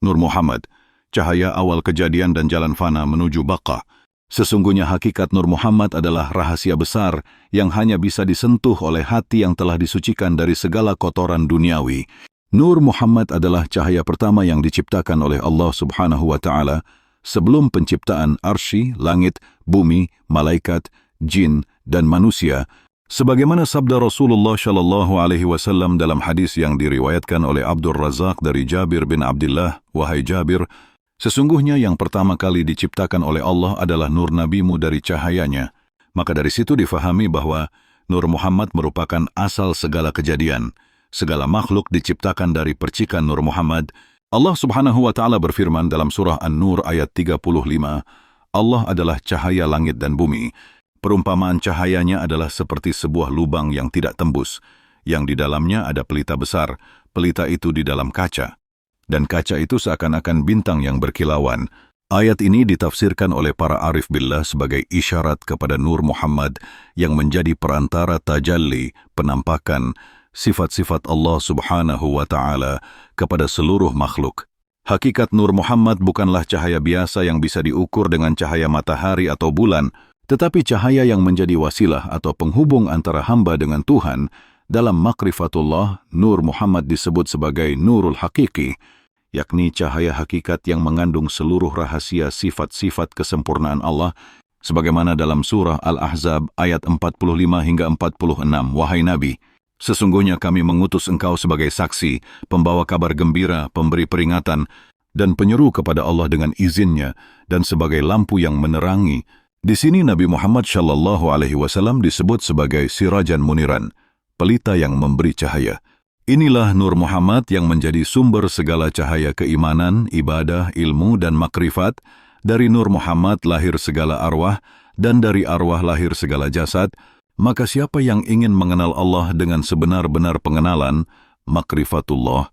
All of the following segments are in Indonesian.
Nur Muhammad, cahaya awal kejadian dan jalan fana menuju baqa. Sesungguhnya hakikat Nur Muhammad adalah rahasia besar yang hanya bisa disentuh oleh hati yang telah disucikan dari segala kotoran duniawi. Nur Muhammad adalah cahaya pertama yang diciptakan oleh Allah Subhanahu wa Ta'ala sebelum penciptaan arsy, langit, bumi, malaikat, jin, dan manusia. Sebagaimana sabda Rasulullah Shallallahu Alaihi Wasallam dalam hadis yang diriwayatkan oleh Abdul Razak dari Jabir bin Abdullah, wahai Jabir, sesungguhnya yang pertama kali diciptakan oleh Allah adalah nur nabimu dari cahayanya. Maka dari situ difahami bahwa Nur Muhammad merupakan asal segala kejadian. Segala makhluk diciptakan dari percikan Nur Muhammad. Allah Subhanahu wa Ta'ala berfirman dalam surah An-Nur ayat 35, Allah adalah cahaya langit dan bumi. Perumpamaan cahayanya adalah seperti sebuah lubang yang tidak tembus, yang di dalamnya ada pelita besar, pelita itu di dalam kaca. Dan kaca itu seakan-akan bintang yang berkilauan. Ayat ini ditafsirkan oleh para arif billah sebagai isyarat kepada Nur Muhammad yang menjadi perantara tajalli, penampakan, sifat-sifat Allah Subhanahu wa Ta'ala kepada seluruh makhluk. Hakikat Nur Muhammad bukanlah cahaya biasa yang bisa diukur dengan cahaya matahari atau bulan, tetapi cahaya yang menjadi wasilah atau penghubung antara hamba dengan Tuhan. Dalam makrifatullah, Nur Muhammad disebut sebagai Nurul Hakiki, yakni cahaya hakikat yang mengandung seluruh rahasia sifat-sifat kesempurnaan Allah, sebagaimana dalam surah Al-Ahzab ayat 45 hingga 46, wahai Nabi, sesungguhnya kami mengutus engkau sebagai saksi, pembawa kabar gembira, pemberi peringatan, dan penyeru kepada Allah dengan izinnya, dan sebagai lampu yang menerangi. Di sini Nabi Muhammad Shallallahu Alaihi Wasallam disebut sebagai sirajan muniran, pelita yang memberi cahaya. Inilah Nur Muhammad yang menjadi sumber segala cahaya keimanan, ibadah, ilmu, dan makrifat. Dari Nur Muhammad lahir segala arwah, dan dari arwah lahir segala jasad. Maka siapa yang ingin mengenal Allah dengan sebenar-benar pengenalan, makrifatullah,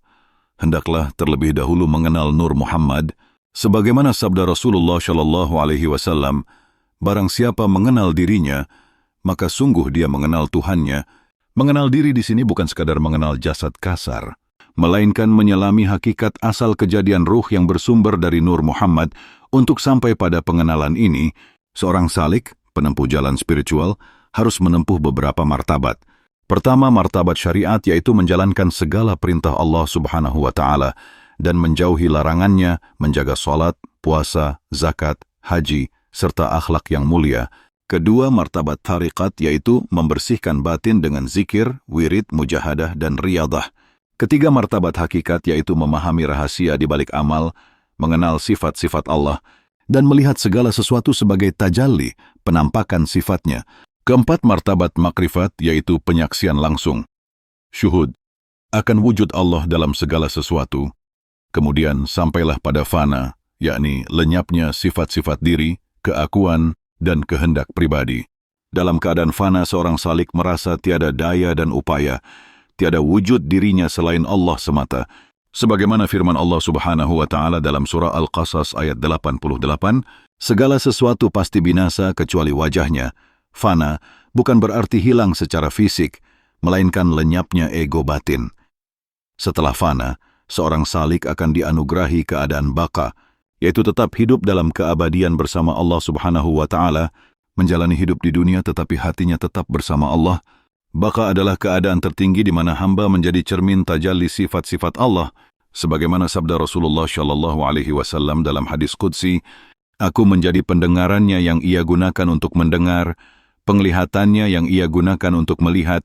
hendaklah terlebih dahulu mengenal Nur Muhammad. Sebagaimana sabda Rasulullah Shallallahu Alaihi Wasallam, barang siapa mengenal dirinya, maka sungguh dia mengenal Tuhannya. Mengenal diri di sini bukan sekadar mengenal jasad kasar, melainkan menyelami hakikat asal kejadian ruh yang bersumber dari Nur Muhammad. Untuk sampai pada pengenalan ini, seorang salik, penempuh jalan spiritual, harus menempuh beberapa martabat. Pertama, martabat syariat, yaitu menjalankan segala perintah Allah Subhanahu wa Ta'ala dan menjauhi larangannya, menjaga salat, puasa, zakat, haji, serta akhlak yang mulia. Kedua, martabat tariqat, yaitu membersihkan batin dengan zikir, wirid, mujahadah, dan riyadah. Ketiga, martabat hakikat, yaitu memahami rahasia di balik amal, mengenal sifat-sifat Allah, dan melihat segala sesuatu sebagai tajalli, penampakan sifatnya. Keempat, martabat makrifat, yaitu penyaksian langsung, syuhud, akan wujud Allah dalam segala sesuatu. Kemudian sampailah pada fana, yakni lenyapnya sifat-sifat diri, keakuan, dan kehendak pribadi. Dalam keadaan fana, seorang salik merasa tiada daya dan upaya, tiada wujud dirinya selain Allah semata. Sebagaimana firman Allah Subhanahu wa Ta'ala dalam surah Al-Qasas ayat 88, segala sesuatu pasti binasa kecuali wajahnya. Fana bukan berarti hilang secara fisik, melainkan lenyapnya ego batin. Setelah fana, seorang salik akan dianugerahi keadaan baqa, yaitu tetap hidup dalam keabadian bersama Allah Subhanahu wa Ta'ala, menjalani hidup di dunia tetapi hatinya tetap bersama Allah. Baqa adalah keadaan tertinggi di mana hamba menjadi cermin tajalli sifat-sifat Allah, sebagaimana sabda Rasulullah Shallallahu Alaihi Wasallam dalam hadis qudsi, aku menjadi pendengarannya yang ia gunakan untuk mendengar, penglihatannya yang ia gunakan untuk melihat,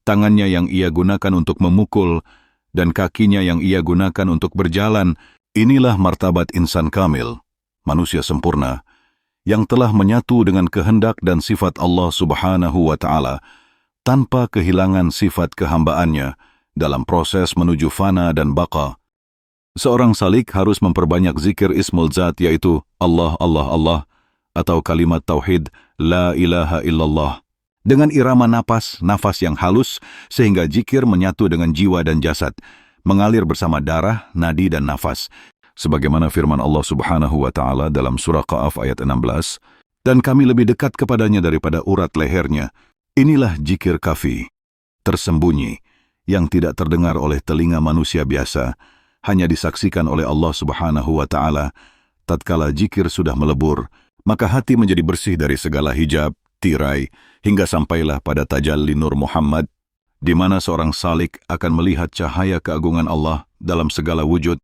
tangannya yang ia gunakan untuk memukul, dan kakinya yang ia gunakan untuk berjalan. Inilah martabat insan kamil, manusia sempurna, yang telah menyatu dengan kehendak dan sifat Allah Subhanahu wa Ta'ala, tanpa kehilangan sifat kehambaannya dalam proses menuju fana dan baqa. Seorang salik harus memperbanyak zikir Ismul Zat, yaitu Allah, Allah, Allah, atau kalimat tauhid La ilaha illallah, dengan irama nafas yang halus sehingga zikir menyatu dengan jiwa dan jasad, mengalir bersama darah, nadi, dan nafas. Sebagaimana firman Allah Subhanahu wa Ta'ala dalam surah Qaf ayat 16, dan kami lebih dekat kepadanya daripada urat lehernya. Inilah zikir kafi, tersembunyi, yang tidak terdengar oleh telinga manusia biasa, hanya disaksikan oleh Allah Subhanahu wa Ta'ala. Tatkala zikir sudah melebur, maka hati menjadi bersih dari segala hijab, tirai, hingga sampailah pada tajalli Nur Muhammad, di mana seorang salik akan melihat cahaya keagungan Allah dalam segala wujud,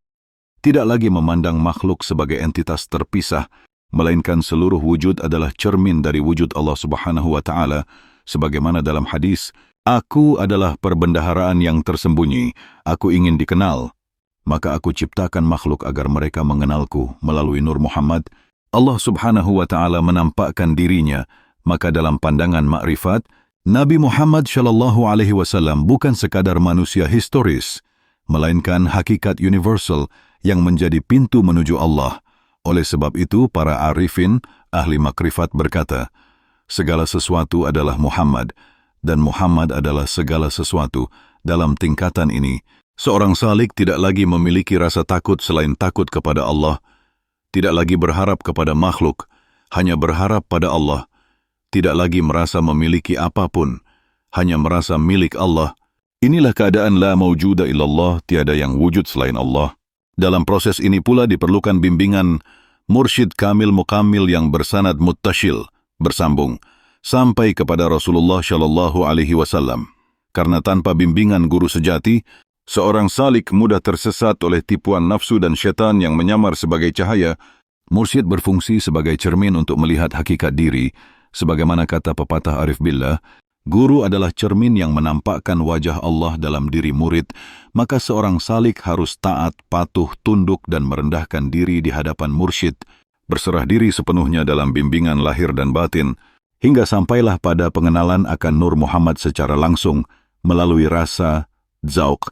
tidak lagi memandang makhluk sebagai entitas terpisah, melainkan seluruh wujud adalah cermin dari wujud Allah Subhanahu wa Ta'ala, sebagaimana dalam hadis, "Aku adalah perbendaharaan yang tersembunyi, aku ingin dikenal. Maka aku ciptakan makhluk agar mereka mengenalku melalui Nur Muhammad." Allah Subhanahu wa Ta'ala menampakkan dirinya, maka dalam pandangan makrifat, Nabi Muhammad Shallallahu Alaihi Wasallam bukan sekadar manusia historis, melainkan hakikat universal yang menjadi pintu menuju Allah. Oleh sebab itu, para arifin, ahli makrifat berkata, segala sesuatu adalah Muhammad, dan Muhammad adalah segala sesuatu. Dalam tingkatan ini, seorang salik tidak lagi memiliki rasa takut selain takut kepada Allah, tidak lagi berharap kepada makhluk, hanya berharap pada Allah, tidak lagi merasa memiliki apapun, hanya merasa milik Allah. Inilah keadaan la mawjuda illallah, tiada yang wujud selain Allah. Dalam proses ini pula diperlukan bimbingan mursyid kamil mukamil yang bersanad muttasil, bersambung, sampai kepada Rasulullah Shallallahu Alaihi Wasallam. Karena tanpa bimbingan guru sejati, seorang salik mudah tersesat oleh tipuan nafsu dan syaitan yang menyamar sebagai cahaya. Mursyid berfungsi sebagai cermin untuk melihat hakikat diri. Sebagaimana kata pepatah Arif Billah, guru adalah cermin yang menampakkan wajah Allah dalam diri murid, maka seorang salik harus taat, patuh, tunduk, dan merendahkan diri di hadapan mursyid, berserah diri sepenuhnya dalam bimbingan lahir dan batin, hingga sampailah pada pengenalan akan Nur Muhammad secara langsung, melalui rasa, zauq,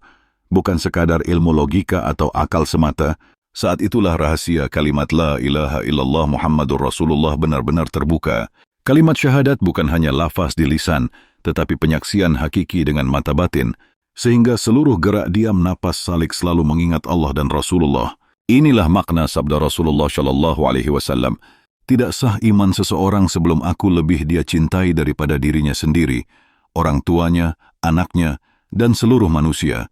bukan sekadar ilmu logika atau akal semata. Saat itulah rahasia kalimat La ilaha illallah Muhammadur Rasulullah benar-benar terbuka. Kalimat syahadat bukan hanya lafaz di lisan, tetapi penyaksian hakiki dengan mata batin, sehingga seluruh gerak diam napas salik selalu mengingat Allah dan Rasulullah. Inilah makna sabda Rasulullah Shallallahu Alaihi Wasallam. Tidak sah iman seseorang sebelum aku lebih dia cintai daripada dirinya sendiri, orang tuanya, anaknya, dan seluruh manusia.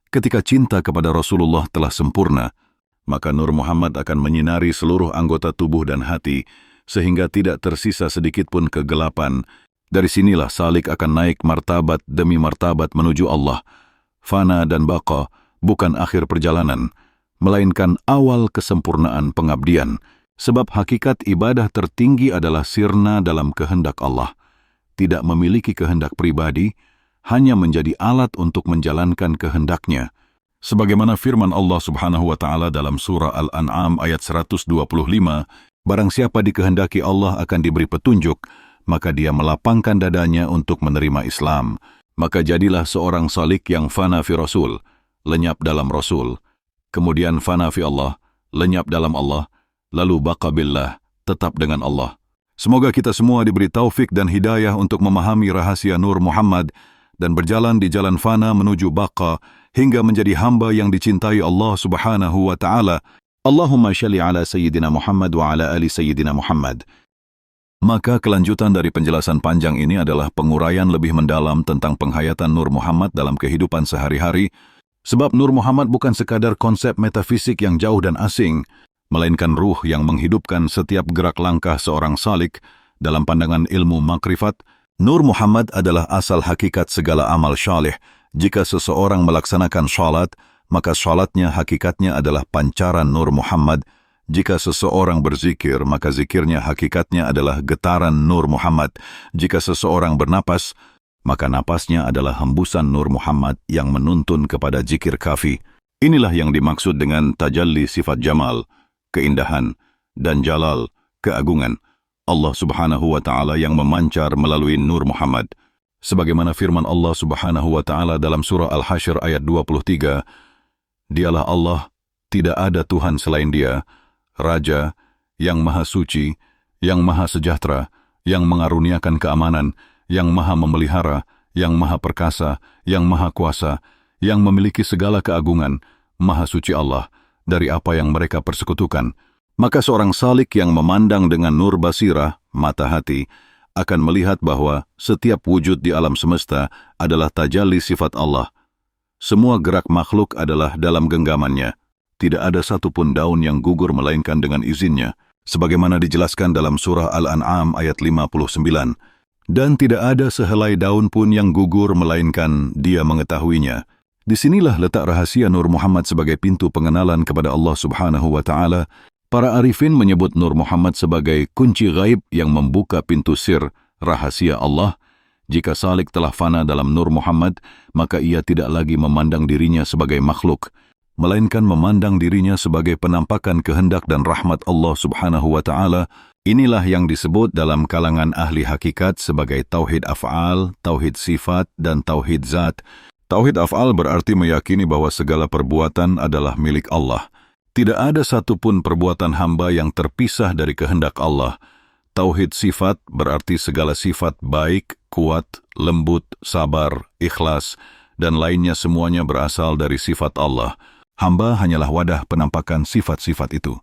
Ketika cinta kepada Rasulullah telah sempurna, maka Nur Muhammad akan menyinari seluruh anggota tubuh dan hati, sehingga tidak tersisa sedikit pun kegelapan. Dari sinilah salik akan naik martabat demi martabat menuju Allah. Fana dan baqa bukan akhir perjalanan, melainkan awal kesempurnaan pengabdian, sebab hakikat ibadah tertinggi adalah sirna dalam kehendak Allah. Tidak memiliki kehendak pribadi, hanya menjadi alat untuk menjalankan kehendaknya. Sebagaimana firman Allah Subhanahu wa Ta'ala dalam surah Al-An'am ayat 125, barang siapa dikehendaki Allah akan diberi petunjuk, maka dia melapangkan dadanya untuk menerima Islam. Maka jadilah seorang salik yang fana fi Rasul, lenyap dalam Rasul, kemudian fana fi Allah, lenyap dalam Allah, lalu baqa billah, tetap dengan Allah. Semoga kita semua diberi taufik dan hidayah untuk memahami rahasia Nur Muhammad dan berjalan di jalan fana menuju baqa hingga menjadi hamba yang dicintai Allah Subhanahu wa Ta'ala. Allahumma shalli ala Sayyidina Muhammad wa ala ali Sayyidina Muhammad. Maka kelanjutan dari penjelasan panjang ini adalah penguraian lebih mendalam tentang penghayatan Nur Muhammad dalam kehidupan sehari-hari, sebab Nur Muhammad bukan sekadar konsep metafisik yang jauh dan asing, melainkan ruh yang menghidupkan setiap gerak langkah seorang salik. Dalam pandangan ilmu makrifat, Nur Muhammad adalah asal hakikat segala amal syalih. Jika seseorang melaksanakan syalat, maka syalatnya hakikatnya adalah pancaran Nur Muhammad. Jika seseorang berzikir, maka zikirnya hakikatnya adalah getaran Nur Muhammad. Jika seseorang bernapas, maka napasnya adalah hembusan Nur Muhammad yang menuntun kepada zikir kafi. Inilah yang dimaksud dengan tajalli sifat jamal, keindahan, dan jalal, keagungan Allah Subhanahu wa Ta'ala yang memancar melalui Nur Muhammad. Sebagaimana firman Allah Subhanahu wa Ta'ala dalam surah Al-Hasyr ayat 23, Dialah Allah, tidak ada Tuhan selain Dia, Raja, yang Maha Suci, yang Maha Sejahtera, yang mengaruniakan keamanan, yang Maha Memelihara, yang Maha Perkasa, yang Maha Kuasa, yang memiliki segala keagungan. Maha Suci Allah dari apa yang mereka persekutukan. Maka seorang salik yang memandang dengan nur basirah, mata hati, akan melihat bahwa setiap wujud di alam semesta adalah tajalli sifat Allah. Semua gerak makhluk adalah dalam genggamannya, Tidak ada satupun daun yang gugur melainkan dengan izinnya, sebagaimana dijelaskan dalam surah Al-An'am ayat 59. Dan tidak ada sehelai daun pun yang gugur melainkan Dia mengetahuinya. Disinilah letak rahasia Nur Muhammad sebagai pintu pengenalan kepada Allah Subhanahu wa Ta'ala. Para arifin menyebut Nur Muhammad sebagai kunci gaib yang membuka pintu sir, rahasia Allah. Jika salik telah fana dalam Nur Muhammad, maka ia tidak lagi memandang dirinya sebagai makhluk, melainkan memandang dirinya sebagai penampakan kehendak dan rahmat Allah Subhanahu wa Ta'ala. Inilah yang disebut dalam kalangan ahli hakikat sebagai tauhid af'al, tauhid sifat, dan tauhid zat. Tauhid af'al berarti meyakini bahwa segala perbuatan adalah milik Allah. Tidak ada satupun perbuatan hamba yang terpisah dari kehendak Allah. Tauhid sifat berarti segala sifat baik, kuat, lembut, sabar, ikhlas, dan lainnya semuanya berasal dari sifat Allah. Hamba hanyalah wadah penampakan sifat-sifat itu.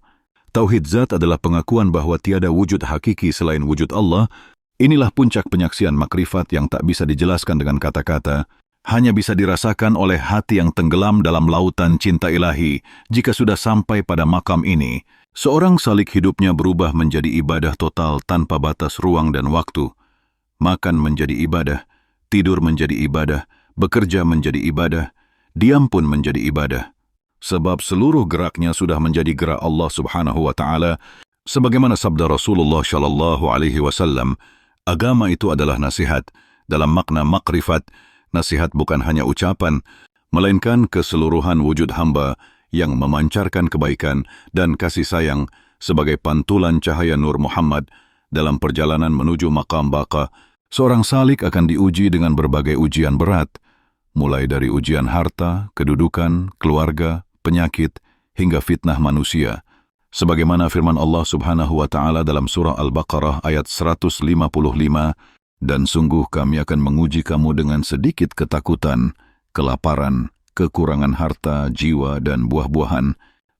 Tauhid zat adalah pengakuan bahwa tiada wujud hakiki selain wujud Allah. Inilah puncak penyaksian makrifat yang tak bisa dijelaskan dengan kata-kata, hanya bisa dirasakan oleh hati yang tenggelam dalam lautan cinta ilahi. Jika sudah sampai pada makam ini, seorang salik hidupnya berubah menjadi ibadah total tanpa batas ruang dan waktu. Makan menjadi ibadah, tidur menjadi ibadah, bekerja menjadi ibadah, diam pun menjadi ibadah. Sebab seluruh geraknya sudah menjadi gerak Allah Subhanahu wa Ta'ala. Sebagaimana sabda Rasulullah Shallallahu Alaihi Wasallam, agama itu adalah nasihat. Dalam makna makrifat, nasihat bukan hanya ucapan, melainkan keseluruhan wujud hamba yang memancarkan kebaikan dan kasih sayang sebagai pantulan cahaya Nur Muhammad dalam perjalanan menuju maqam baqa. Seorang salik akan diuji dengan berbagai ujian berat, mulai dari ujian harta, kedudukan, keluarga, penyakit, hingga fitnah manusia. Sebagaimana firman Allah Subhanahu wa Ta'ala dalam surah Al-Baqarah ayat 155, dan sungguh kami akan menguji kamu dengan sedikit ketakutan, kelaparan, kekurangan harta, jiwa, dan buah-buahan,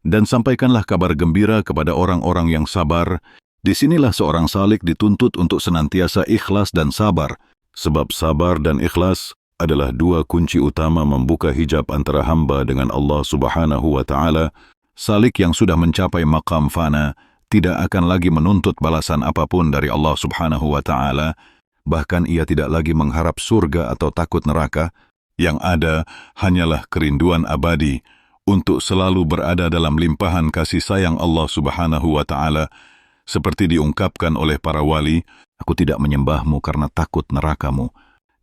dan sampaikanlah kabar gembira kepada orang-orang yang sabar. Disinilah seorang salik dituntut untuk senantiasa ikhlas dan sabar, sebab sabar dan ikhlas adalah dua kunci utama membuka hijab antara hamba dengan Allah Subhanahu wa Ta'ala. Salik yang sudah mencapai maqam fana tidak akan lagi menuntut balasan apapun dari Allah Subhanahu wa Ta'ala. Bahkan ia tidak lagi mengharap surga atau takut neraka. Yang ada hanyalah kerinduan abadi untuk selalu berada dalam limpahan kasih sayang Allah Subhanahu wa Ta'ala. Seperti diungkapkan oleh para wali, aku tidak menyembahmu karena takut nerakamu,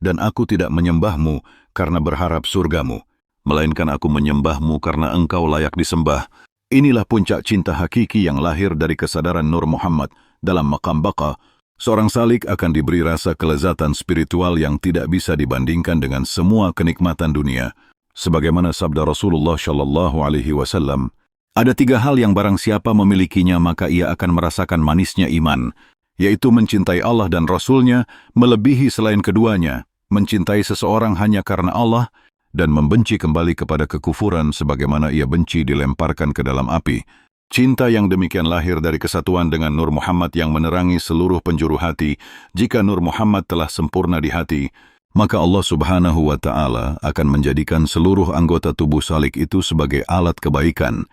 dan aku tidak menyembahmu karena berharap surgamu, melainkan aku menyembahmu karena engkau layak disembah. Inilah puncak cinta hakiki yang lahir dari kesadaran Nur Muhammad. Dalam maqam baqa, seorang salik akan diberi rasa kelezatan spiritual yang tidak bisa dibandingkan dengan semua kenikmatan dunia. Sebagaimana sabda Rasulullah Shallallahu Alaihi Wasallam, ada 3 hal yang barang siapa memilikinya maka ia akan merasakan manisnya iman, yaitu mencintai Allah dan Rasul-Nya melebihi selain keduanya, mencintai seseorang hanya karena Allah, dan membenci kembali kepada kekufuran sebagaimana ia benci dilemparkan ke dalam api. Cinta yang demikian lahir dari kesatuan dengan Nur Muhammad yang menerangi seluruh penjuru hati. Jika Nur Muhammad telah sempurna di hati, maka Allah Subhanahu wa Ta'ala akan menjadikan seluruh anggota tubuh salik itu sebagai alat kebaikan.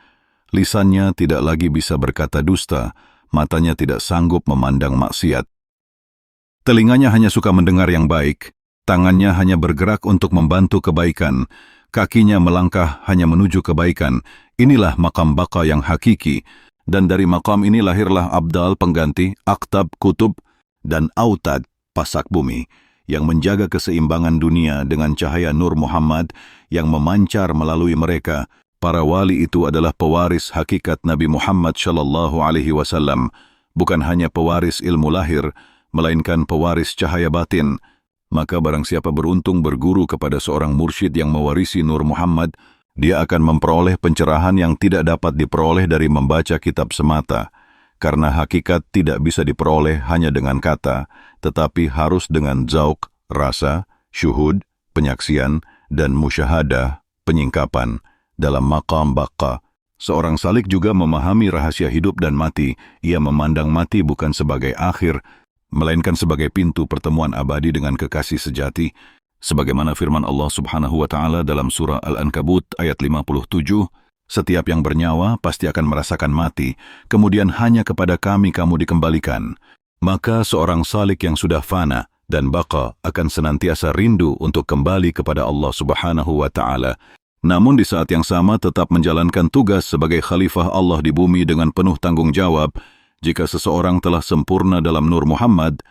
Lisannya tidak lagi bisa berkata dusta, matanya tidak sanggup memandang maksiat. Telinganya hanya suka mendengar yang baik, tangannya hanya bergerak untuk membantu kebaikan, kakinya melangkah hanya menuju kebaikan. Inilah maqam baqa yang hakiki, dan dari maqam ini lahirlah abdal pengganti, aktab kutub, dan autad pasak bumi, yang menjaga keseimbangan dunia dengan cahaya Nur Muhammad yang memancar melalui mereka. Para wali itu adalah pewaris hakikat Nabi Muhammad Shallallahu Alaihi Wasallam, bukan hanya pewaris ilmu lahir, melainkan pewaris cahaya batin. Maka barang siapa beruntung berguru kepada seorang mursyid yang mewarisi Nur Muhammad, dia akan memperoleh pencerahan yang tidak dapat diperoleh dari membaca kitab semata, karena hakikat tidak bisa diperoleh hanya dengan kata, tetapi harus dengan zauq, rasa, syuhud, penyaksian, dan musyahadah, penyingkapan. Dalam maqam baqa, seorang salik juga memahami rahasia hidup dan mati. Ia memandang mati bukan sebagai akhir, melainkan sebagai pintu pertemuan abadi dengan kekasih sejati. Sebagaimana firman Allah Subhanahu wa Ta'ala dalam surah Al-Ankabut ayat 57, Setiap yang bernyawa pasti akan merasakan mati, kemudian hanya kepada kami kamu dikembalikan. Maka seorang salik yang sudah fana dan baqa akan senantiasa rindu untuk kembali kepada Allah Subhanahu wa Ta'ala. Namun di saat yang sama tetap menjalankan tugas sebagai khalifah Allah di bumi dengan penuh tanggung jawab. Jika seseorang telah sempurna dalam Nur Muhammad,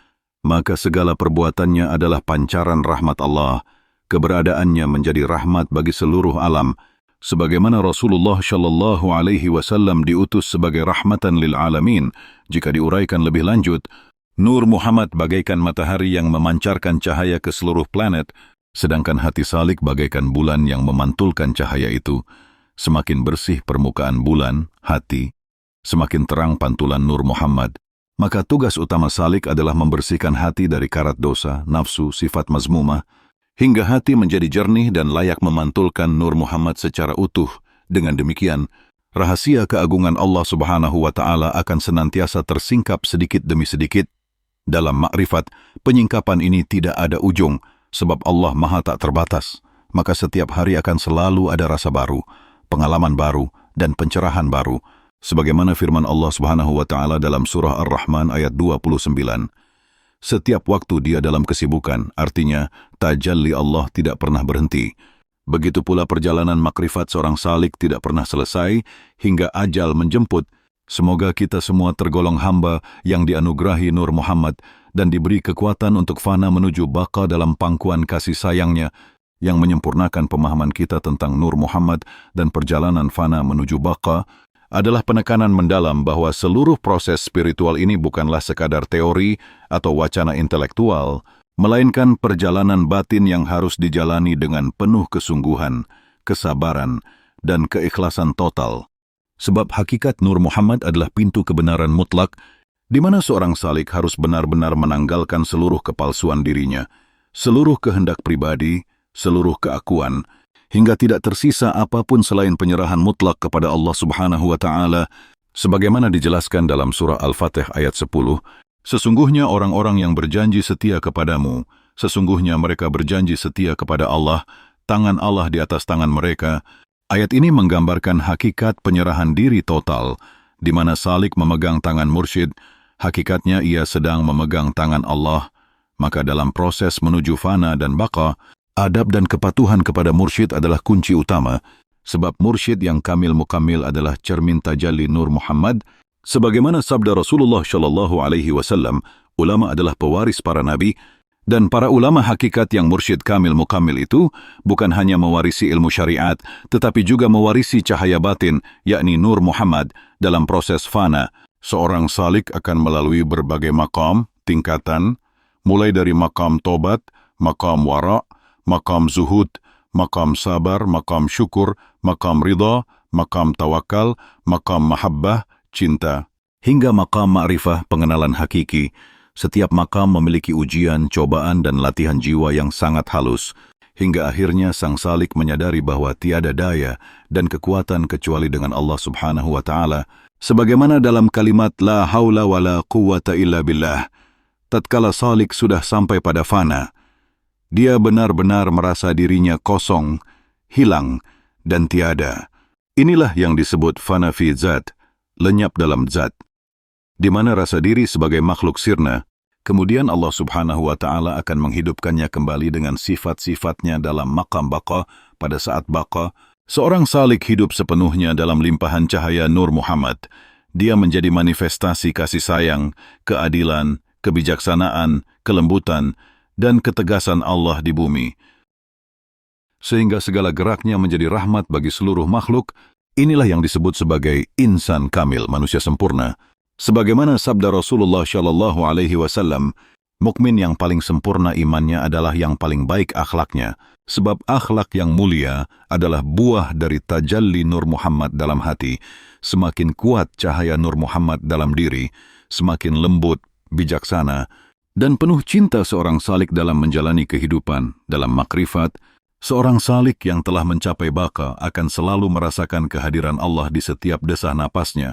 maka segala perbuatannya adalah pancaran rahmat Allah. Keberadaannya menjadi rahmat bagi seluruh alam. Sebagaimana Rasulullah Shallallahu Alaihi Wasallam diutus sebagai rahmatan lil alamin. Jika diuraikan lebih lanjut, Nur Muhammad bagaikan matahari yang memancarkan cahaya ke seluruh planet, sedangkan hati salik bagaikan bulan yang memantulkan cahaya itu. Semakin bersih permukaan bulan, hati, semakin terang pantulan Nur Muhammad. Maka tugas utama salik adalah membersihkan hati dari karat dosa, nafsu, sifat mazmumah, hingga hati menjadi jernih dan layak memantulkan Nur Muhammad secara utuh. Dengan demikian, rahasia keagungan Allah Subhanahu wa Ta'ala akan senantiasa tersingkap sedikit demi sedikit. Dalam makrifat, penyingkapan ini tidak ada ujung, sebab Allah Maha tak terbatas. Maka setiap hari akan selalu ada rasa baru, pengalaman baru, dan pencerahan baru. Sebagaimana firman Allah Subhanahu wa Ta'ala dalam surah Ar-Rahman ayat 29. Setiap waktu dia dalam kesibukan, artinya tajalli Allah tidak pernah berhenti. Begitu pula perjalanan makrifat seorang salik tidak pernah selesai hingga ajal menjemput. Semoga kita semua tergolong hamba yang dianugerahi Nur Muhammad dan diberi kekuatan untuk fana menuju baqa dalam pangkuan kasih sayangnya yang menyempurnakan pemahaman kita tentang Nur Muhammad dan perjalanan fana menuju baqa adalah penekanan mendalam bahwa seluruh proses spiritual ini bukanlah sekadar teori atau wacana intelektual, melainkan perjalanan batin yang harus dijalani dengan penuh kesungguhan, kesabaran, dan keikhlasan total. Sebab hakikat Nur Muhammad adalah pintu kebenaran mutlak, di mana seorang salik harus benar-benar menanggalkan seluruh kepalsuan dirinya, seluruh kehendak pribadi, seluruh keakuan, hingga tidak tersisa apapun selain penyerahan mutlak kepada Allah Subhanahu wa Ta'ala. Sebagaimana dijelaskan dalam surah Al-Fatih ayat 10, sesungguhnya orang-orang yang berjanji setia kepadamu, sesungguhnya mereka berjanji setia kepada Allah, tangan Allah di atas tangan mereka. Ayat ini menggambarkan hakikat penyerahan diri total, di mana salik memegang tangan mursyid, hakikatnya ia sedang memegang tangan Allah. Maka dalam proses menuju fana dan baqa, adab dan kepatuhan kepada mursyid adalah kunci utama, sebab mursyid yang kamil mukamil adalah cermin tajalli Nur Muhammad. Sebagaimana sabda Rasulullah Shallallahu Alaihi Wasallam, ulama adalah pewaris para nabi, dan para ulama hakikat yang mursyid kamil mukamil itu bukan hanya mewarisi ilmu syariat, tetapi juga mewarisi cahaya batin, yakni Nur Muhammad. Dalam proses fana, seorang salik akan melalui berbagai maqam, tingkatan, mulai dari maqam tobat, maqam wara', maqam zuhud, maqam sabar, maqam syukur, maqam ridha, maqam tawakal, maqam mahabbah, cinta, hingga maqam ma'rifah, pengenalan hakiki. Setiap maqam memiliki ujian, cobaan, dan latihan jiwa yang sangat halus, hingga akhirnya sang salik menyadari bahwa tiada daya dan kekuatan kecuali dengan Allah Subhanahu wa Ta'ala. Sebagaimana dalam kalimat la haula wa la quwwata illa billah, tatkala salik sudah sampai pada fana, dia benar-benar merasa dirinya kosong, hilang, dan tiada. Inilah yang disebut fana fi zat, lenyap dalam zat, di mana rasa diri sebagai makhluk sirna. Kemudian Allah Subhanahu wa Ta'ala akan menghidupkannya kembali dengan sifat-sifatnya dalam maqam baqa. Pada saat baqa, seorang salik hidup sepenuhnya dalam limpahan cahaya Nur Muhammad. Dia menjadi manifestasi kasih sayang, keadilan, kebijaksanaan, kelembutan, dan ketegasan Allah di bumi. Sehingga segala geraknya menjadi rahmat bagi seluruh makhluk. Inilah yang disebut sebagai insan kamil, manusia sempurna. Sebagaimana sabda Rasulullah Shallallahu Alaihi Wasallam, mukmin yang paling sempurna imannya adalah yang paling baik akhlaknya, sebab akhlak yang mulia adalah buah dari tajalli Nur Muhammad dalam hati. Semakin kuat cahaya Nur Muhammad dalam diri, semakin lembut, bijaksana, dan penuh cinta seorang salik dalam menjalani kehidupan. Dalam makrifat, seorang salik yang telah mencapai baqa akan selalu merasakan kehadiran Allah di setiap desah napasnya.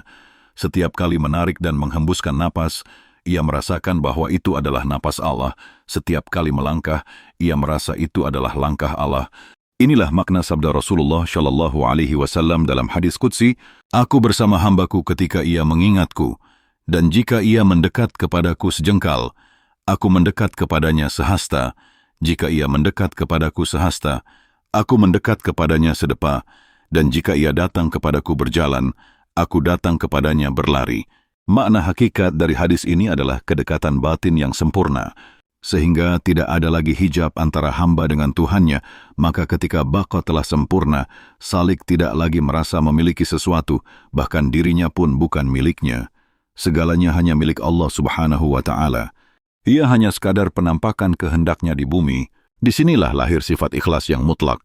Setiap kali menarik dan menghembuskan napas, ia merasakan bahwa itu adalah napas Allah. Setiap kali melangkah, ia merasa itu adalah langkah Allah. Inilah makna sabda Rasulullah Shallallahu Alaihi Wasallam dalam hadis Qudsi, "Aku bersama hambaku ketika ia mengingatku, dan jika ia mendekat kepadaku sejengkal, aku mendekat kepadanya sehasta. Jika ia mendekat kepadaku sehasta, aku mendekat kepadanya sedepa. Dan jika ia datang kepadaku berjalan, aku datang kepadanya berlari." Makna hakikat dari hadis ini adalah kedekatan batin yang sempurna, sehingga tidak ada lagi hijab antara hamba dengan Tuhannya. Maka ketika baqa telah sempurna, salik tidak lagi merasa memiliki sesuatu, bahkan dirinya pun bukan miliknya. Segalanya hanya milik Allah Subhanahu wa Ta'ala. Ia hanya sekadar penampakan kehendaknya di bumi. Disinilah lahir sifat ikhlas yang mutlak,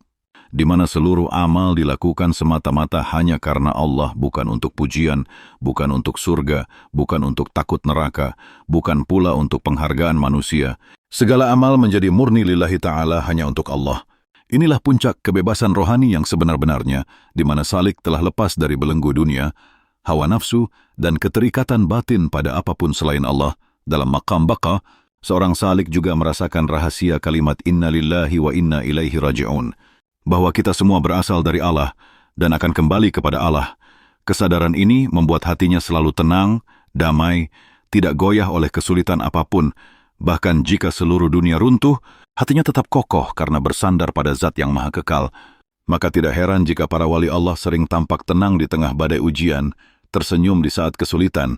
di mana seluruh amal dilakukan semata-mata hanya karena Allah, bukan untuk pujian, bukan untuk surga, bukan untuk takut neraka, bukan pula untuk penghargaan manusia. Segala amal menjadi murni lillahi ta'ala, hanya untuk Allah. Inilah puncak kebebasan rohani yang sebenar-benarnya, di mana salik telah lepas dari belenggu dunia, hawa nafsu, dan keterikatan batin pada apapun selain Allah. Dalam maqam baqa, seorang salik juga merasakan rahasia kalimat inna lillahi wa inna ilaihi raji'un, bahwa kita semua berasal dari Allah dan akan kembali kepada Allah. Kesadaran ini membuat hatinya selalu tenang, damai, tidak goyah oleh kesulitan apapun. Bahkan jika seluruh dunia runtuh, hatinya tetap kokoh karena bersandar pada Zat yang Maha Kekal. Maka tidak heran jika para wali Allah sering tampak tenang di tengah badai ujian, tersenyum di saat kesulitan,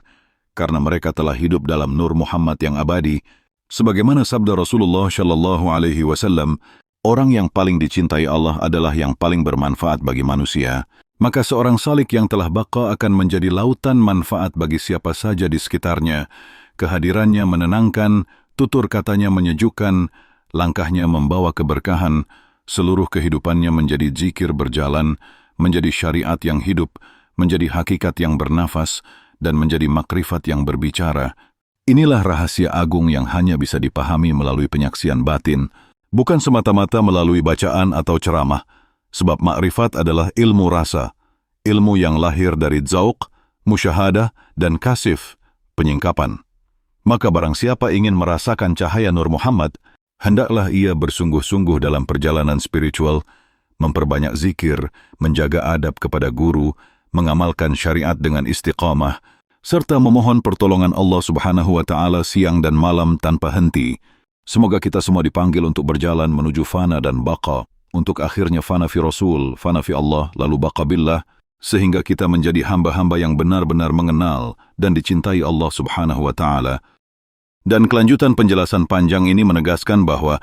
karena mereka telah hidup dalam nur Muhammad yang abadi. Sebagaimana sabda Rasulullah Shallallahu Alaihi Wasallam, orang yang paling dicintai Allah adalah yang paling bermanfaat bagi manusia. Maka seorang salik yang telah baqa akan menjadi lautan manfaat bagi siapa saja di sekitarnya. Kehadirannya menenangkan, tutur katanya menyejukkan, langkahnya membawa keberkahan, seluruh kehidupannya menjadi zikir berjalan, menjadi syariat yang hidup, menjadi hakikat yang bernafas, dan menjadi makrifat yang berbicara. Inilah rahasia agung yang hanya bisa dipahami melalui penyaksian batin, bukan semata-mata melalui bacaan atau ceramah, sebab makrifat adalah ilmu rasa, ilmu yang lahir dari dzauq, musyahadah, dan kasif, penyingkapan. Maka barang siapa ingin merasakan cahaya Nur Muhammad, hendaklah ia bersungguh-sungguh dalam perjalanan spiritual, memperbanyak zikir, menjaga adab kepada guru, mengamalkan syariat dengan istiqamah, serta memohon pertolongan Allah Subhanahu wa Ta'ala siang dan malam tanpa henti. Semoga kita semua dipanggil untuk berjalan menuju fana dan baqa, untuk akhirnya fana fi Rasul, fana fi Allah, lalu baqa billah, sehingga kita menjadi hamba-hamba yang benar-benar mengenal dan dicintai Allah Subhanahu wa Ta'ala. Dan kelanjutan penjelasan panjang ini menegaskan bahwa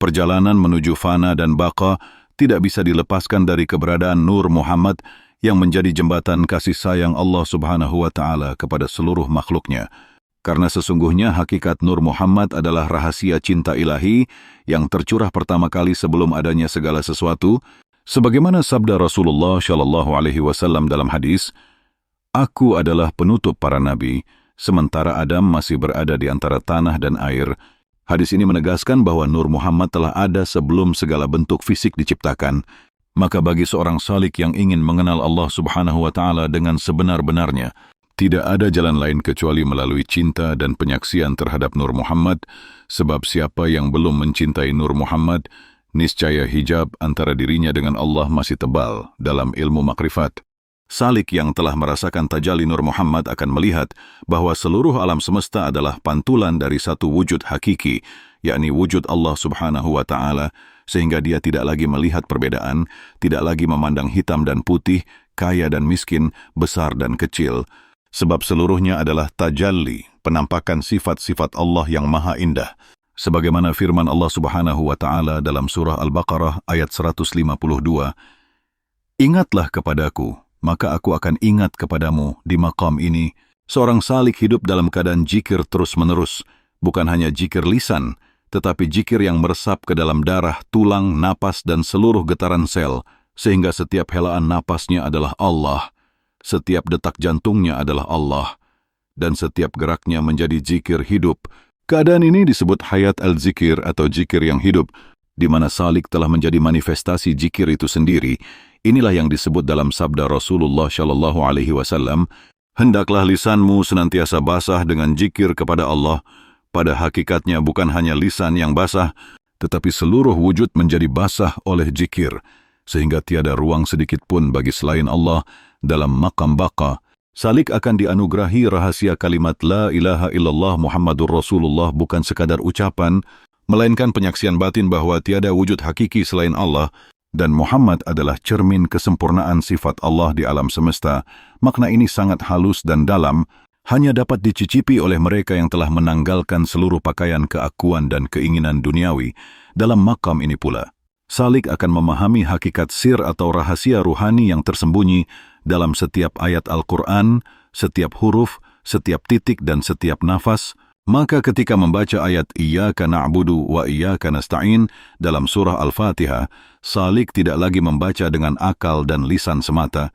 perjalanan menuju fana dan baqa tidak bisa dilepaskan dari keberadaan Nur Muhammad yang menjadi jembatan kasih sayang Allah Subhanahu wa Ta'ala kepada seluruh makhluknya. Karena sesungguhnya hakikat Nur Muhammad adalah rahasia cinta ilahi yang tercurah pertama kali sebelum adanya segala sesuatu, sebagaimana sabda Rasulullah Shallallahu Alaihi Wasallam dalam hadis, "Aku adalah penutup para nabi, sementara Adam masih berada di antara tanah dan air." Hadis ini menegaskan bahwa Nur Muhammad telah ada sebelum segala bentuk fisik diciptakan. Maka bagi seorang salik yang ingin mengenal Allah Subhanahu wa Ta'ala dengan sebenar-benarnya, tidak ada jalan lain kecuali melalui cinta dan penyaksian terhadap Nur Muhammad, sebab siapa yang belum mencintai Nur Muhammad, niscaya hijab antara dirinya dengan Allah masih tebal dalam ilmu makrifat. Salik yang telah merasakan tajalli Nur Muhammad akan melihat bahwa seluruh alam semesta adalah pantulan dari satu wujud hakiki, yakni wujud Allah Subhanahu wa Ta'ala, sehingga dia tidak lagi melihat perbedaan, tidak lagi memandang hitam dan putih, kaya dan miskin, besar dan kecil, sebab seluruhnya adalah tajalli, penampakan sifat-sifat Allah yang maha indah. Sebagaimana firman Allah Subhanahu wa Ta'ala dalam surah Al-Baqarah ayat 152, "Ingatlah kepadaku, maka aku akan ingat kepadamu di maqam ini." Seorang salik hidup dalam keadaan jikir terus-menerus, bukan hanya jikir lisan, tetapi jikir yang meresap ke dalam darah, tulang, napas, dan seluruh getaran sel, sehingga setiap helaan napasnya adalah Allah, setiap detak jantungnya adalah Allah, dan setiap geraknya menjadi jikir hidup. Keadaan ini disebut hayat al-zikir atau jikir yang hidup, di mana salik telah menjadi manifestasi jikir itu sendiri. Inilah yang disebut dalam sabda Rasulullah Shallallahu Alaihi Wasallam, "Hendaklah lisanmu senantiasa basah dengan jikir kepada Allah." Pada hakikatnya bukan hanya lisan yang basah, tetapi seluruh wujud menjadi basah oleh zikir, sehingga tiada ruang sedikit pun bagi selain Allah dalam maqam baqa. Salik akan dianugerahi rahasia kalimat La ilaha illallah Muhammadur Rasulullah bukan sekadar ucapan, melainkan penyaksian batin bahwa tiada wujud hakiki selain Allah, dan Muhammad adalah cermin kesempurnaan sifat Allah di alam semesta. Makna ini sangat halus dan dalam, hanya dapat dicicipi oleh mereka yang telah menanggalkan seluruh pakaian keakuan dan keinginan duniawi. Dalam makam ini pula, salik akan memahami hakikat sir atau rahasia ruhani yang tersembunyi dalam setiap ayat Al-Quran, setiap huruf, setiap titik dan setiap nafas. Maka ketika membaca ayat Iyyaka na'budu wa iyyaka nasta'in dalam surah Al-Fatihah, salik tidak lagi membaca dengan akal dan lisan semata,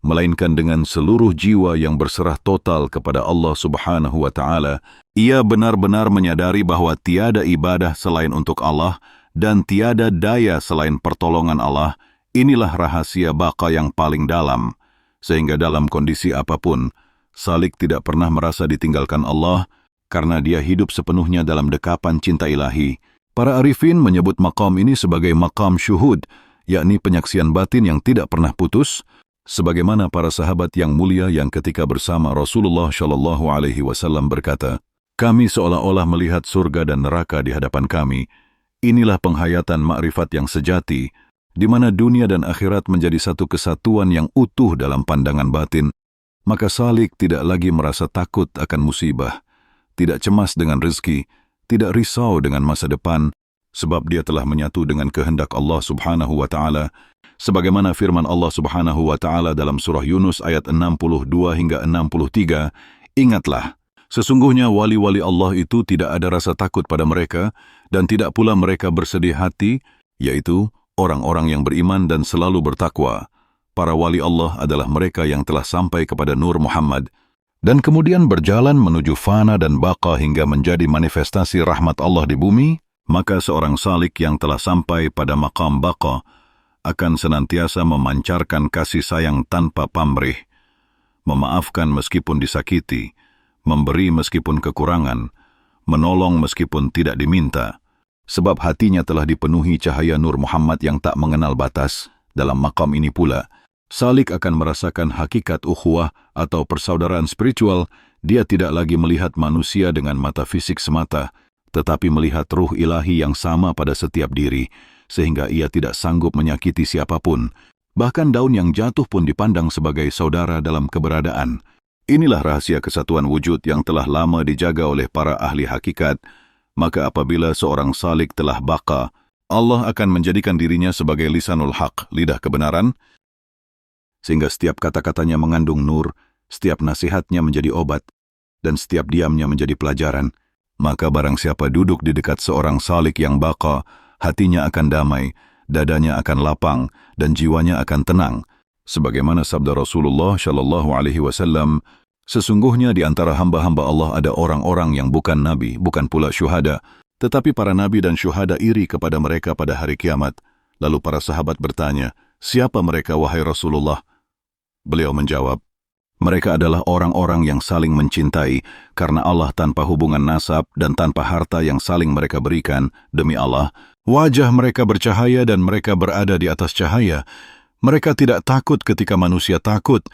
melainkan dengan seluruh jiwa yang berserah total kepada Allah Subhanahu wa Ta'ala. Ia benar-benar menyadari bahwa tiada ibadah selain untuk Allah dan tiada daya selain pertolongan Allah. Inilah rahasia baqa yang paling dalam, sehingga dalam kondisi apapun, salik tidak pernah merasa ditinggalkan Allah, karena dia hidup sepenuhnya dalam dekapan cinta ilahi. Para arifin menyebut maqam ini sebagai maqam syuhud, yakni penyaksian batin yang tidak pernah putus, sebagaimana para sahabat yang mulia yang ketika bersama Rasulullah SAW berkata, "Kami seolah-olah melihat surga dan neraka di hadapan kami. Inilah penghayatan makrifat yang sejati, di mana dunia dan akhirat menjadi satu kesatuan yang utuh dalam pandangan batin." Maka salik tidak lagi merasa takut akan musibah, tidak cemas dengan rezeki, tidak risau dengan masa depan, sebab dia telah menyatu dengan kehendak Allah Subhanahu wa Ta'ala, sebagaimana firman Allah Subhanahu wa Ta'ala dalam surah Yunus ayat 62 hingga 63, "Ingatlah, sesungguhnya wali-wali Allah itu tidak ada rasa takut pada mereka, dan tidak pula mereka bersedih hati, yaitu orang-orang yang beriman dan selalu bertakwa. Para wali Allah adalah mereka yang telah sampai kepada Nur Muhammad, dan kemudian berjalan menuju fana dan baqa hingga menjadi manifestasi rahmat Allah di bumi." Maka seorang salik yang telah sampai pada maqam baqa akan senantiasa memancarkan kasih sayang tanpa pamrih, memaafkan meskipun disakiti, memberi meskipun kekurangan, menolong meskipun tidak diminta, sebab hatinya telah dipenuhi cahaya Nur Muhammad yang tak mengenal batas. Dalam maqam ini pula, salik akan merasakan hakikat ukhuwah atau persaudaraan spiritual. Dia tidak lagi melihat manusia dengan mata fisik semata, tetapi melihat ruh ilahi yang sama pada setiap diri, sehingga ia tidak sanggup menyakiti siapapun. Bahkan daun yang jatuh pun dipandang sebagai saudara dalam keberadaan. Inilah rahasia kesatuan wujud yang telah lama dijaga oleh para ahli hakikat. Maka apabila seorang salik telah baqa, Allah akan menjadikan dirinya sebagai lisanul haq, lidah kebenaran, sehingga setiap kata-katanya mengandung nur, setiap nasihatnya menjadi obat, dan setiap diamnya menjadi pelajaran. Maka barang siapa duduk di dekat seorang salik yang baqa, hatinya akan damai, dadanya akan lapang, dan jiwanya akan tenang. Sebagaimana sabda Rasulullah SAW, "Sesungguhnya di antara hamba-hamba Allah ada orang-orang yang bukan nabi, bukan pula syuhada, tetapi para nabi dan syuhada iri kepada mereka pada hari kiamat." Lalu para sahabat bertanya, "Siapa mereka, wahai Rasulullah?" Beliau menjawab, "Mereka adalah orang-orang yang saling mencintai, karena Allah tanpa hubungan nasab dan tanpa harta yang saling mereka berikan. Demi Allah, wajah mereka bercahaya dan mereka berada di atas cahaya. Mereka tidak takut ketika manusia takut,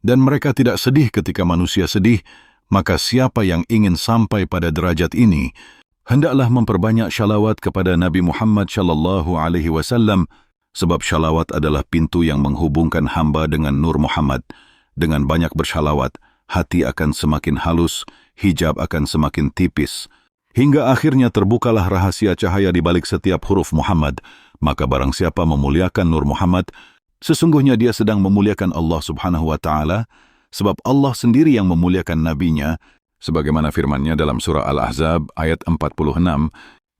dan mereka tidak sedih ketika manusia sedih. Maka siapa yang ingin sampai pada derajat ini, hendaklah memperbanyak syalawat kepada Nabi Muhammad SAW, sebab syalawat adalah pintu yang menghubungkan hamba dengan Nur Muhammad. Dengan banyak bersyalawat, hati akan semakin halus, hijab akan semakin tipis, hingga akhirnya terbukalah rahasia cahaya di balik setiap huruf Muhammad. Maka barang siapa memuliakan Nur Muhammad, sesungguhnya dia sedang memuliakan Allah Subhanahu wa Ta'ala, sebab Allah sendiri yang memuliakan nabinya, sebagaimana firman-Nya dalam surah Al-Ahzab ayat 46,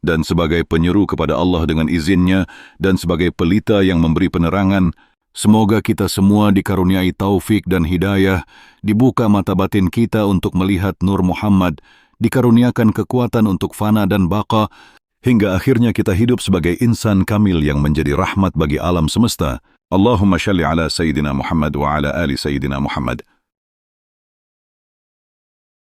"Dan sebagai penyeru kepada Allah dengan izin-Nya, dan sebagai pelita yang memberi penerangan, semoga kita semua dikaruniai taufik dan hidayah, dibuka mata batin kita untuk melihat Nur Muhammad, dikaruniakan kekuatan untuk fana dan baqa, hingga akhirnya kita hidup sebagai insan kamil yang menjadi rahmat bagi alam semesta. Allahumma shalli ala Sayyidina Muhammad wa ala ali Sayyidina Muhammad."